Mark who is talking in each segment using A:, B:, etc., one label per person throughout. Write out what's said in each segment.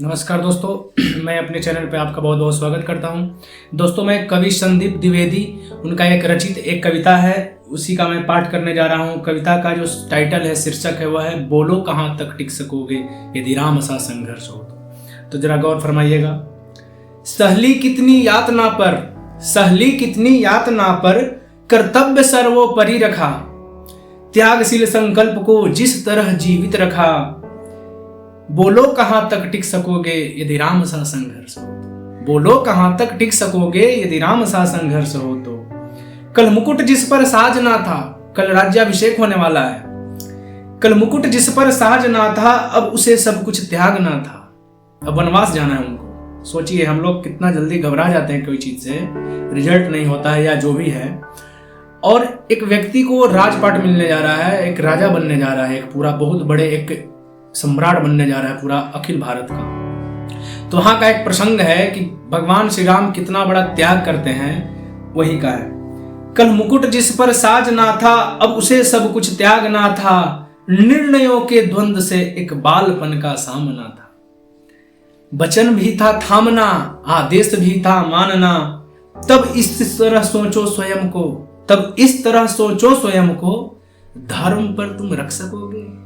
A: नमस्कार दोस्तों, मैं अपने चैनल पे आपका बहुत बहुत स्वागत करता हूं। दोस्तों, मैं कवि संदीप द्विवेदी, उनका एक रचित एक कविता है, उसी का मैं पाठ करने जा रहा हूं। कविता का जो टाइटल है, शीर्षक है, वह है बोलो कहाँ तक टिक सकोगे यदि राम सा संघर्ष हो तो जरा गौर फरमाइएगा। सहली कितनी यातना पर कर्तव्य सर्वोपरि रखा, त्यागशील संकल्प को जिस तरह जीवित रखा। बोलो कहां तक टिक सकोगे यदि राम सा संघर्ष हो तो। बोलो कहां तक टिक सकोगे यदि राम सा संघर्ष हो तो। कल मुकुट जिस पर साज ना था, कल राज्याभिषेक होने वाला है। कल मुकुट जिस पर साज ना था, अब उसे सब कुछ त्यागना था। अब वनवास जाना है उनको। सोचिए, हम लोग कितना जल्दी घबरा जाते हैं कोई चीज से, रिजल्ट नहीं होता है या जो भी है, और एक व्यक्ति को राजपाट मिलने जा रहा है, एक राजा बनने जा रहा है, एक पूरा बहुत बड़े एक सम्राट बनने जा रहा है पूरा अखिल भारत का। तो वहां का एक प्रसंग है कि भगवान श्री राम कितना बड़ा त्याग करते हैं, वही का है। कल मुकुट जिस पर साज ना था, अब उसे सब कुछ त्यागना था। निर्णयों के द्वंद से एक बालपन का सामना था। वचन भी था थामना, आदेश भी था मानना। तब इस तरह सोचो स्वयं को, धर्म पर तुम रख सकोगे।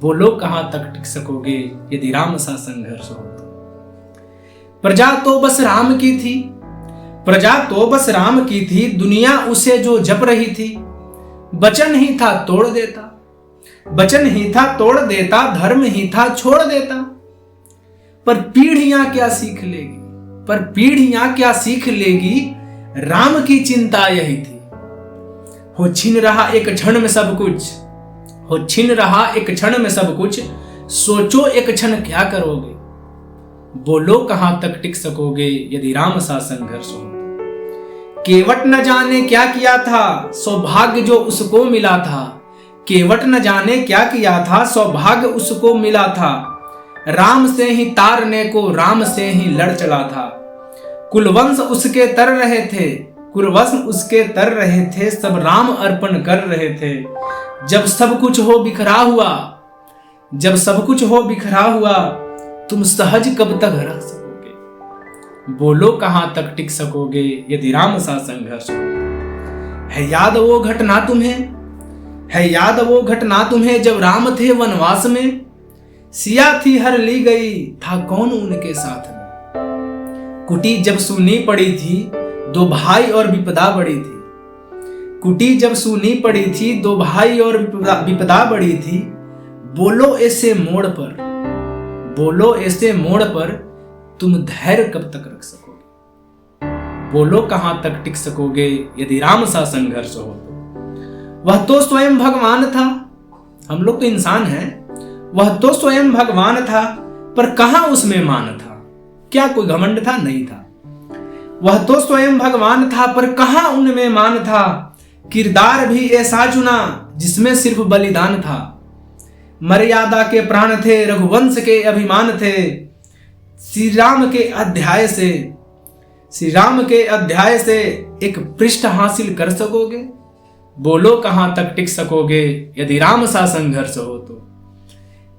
A: बोलो कहां तक टिक सकोगे यदि राम सा संघर्ष हो तो। प्रजा तो बस राम की थी, दुनिया उसे जो जप रही थी। वचन ही था तोड़ देता, धर्म ही था छोड़ देता। पर पीढ़ियां क्या सीख लेगी, राम की चिंता यही थी। हो छिन रहा एक क्षण में सब कुछ, सोचो एक क्षण क्या करोगे। बोलो कहां तक टिक सकोगे यदि राम सा संघर्ष हो। केवट न जाने क्या किया था, सौभाग्य जो उसको मिला था। केवट न जाने क्या किया था, सौभाग्य उसको मिला था। राम से ही तारने को, राम से ही लड़ चला था। कुलवंश उसके तर रहे थे, सब राम अर्पण कर रहे थे। जब सब कुछ हो बिखरा हुआ, तुम सहज कब तक रह सकोगे। बोलो कहां तक टिक सकोगे यदि राम सा संघर्ष हो। है याद वो घटना तुम्हें जब राम थे वनवास में। सिया थी हर ली गई, था कौन उनके साथ में। कुटी जब सूनी पड़ी थी, दो भाई और विपदा बढ़ी थी। दो भाई और विपदा बढ़ी थी। बोलो ऐसे मोड़ पर तुम धैर्य कब तक रख सकोगे। बोलो कहां तक टिक सकोगे यदि राम सा संघर्ष हो तो। वह तो स्वयं भगवान था, हम लोग तो इंसान हैं। वह तो स्वयं भगवान था, पर कहां उसमें मान था। क्या कोई घमंड था? नहीं था। वह तो स्वयं भगवान था, पर कहां उनमें मान था। किरदार भी ऐसा चुना जिसमें सिर्फ बलिदान था। मर्यादा के प्राण थे, रघुवंश के अभिमान थे। श्री राम के अध्याय से एक पृष्ठ हासिल कर सकोगे। बोलो कहां तक टिक सकोगे यदि राम सा संघर्ष हो तो।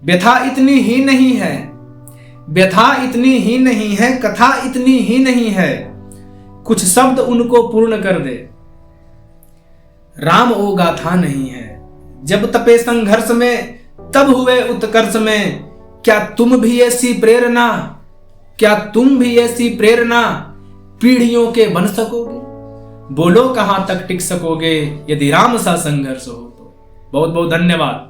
A: व्यथा इतनी ही नहीं है, कथा इतनी ही नहीं है। कुछ शब्द उनको पूर्ण कर दे, राम वो गाथा नहीं है। जब तपे संघर्ष में, तब हुए उत्कर्ष में। क्या तुम भी ऐसी प्रेरणा पीढ़ियों के बन सकोगे। बोलो कहां तक टिक सकोगे यदि राम सा संघर्ष हो तो। बहुत बहुत धन्यवाद।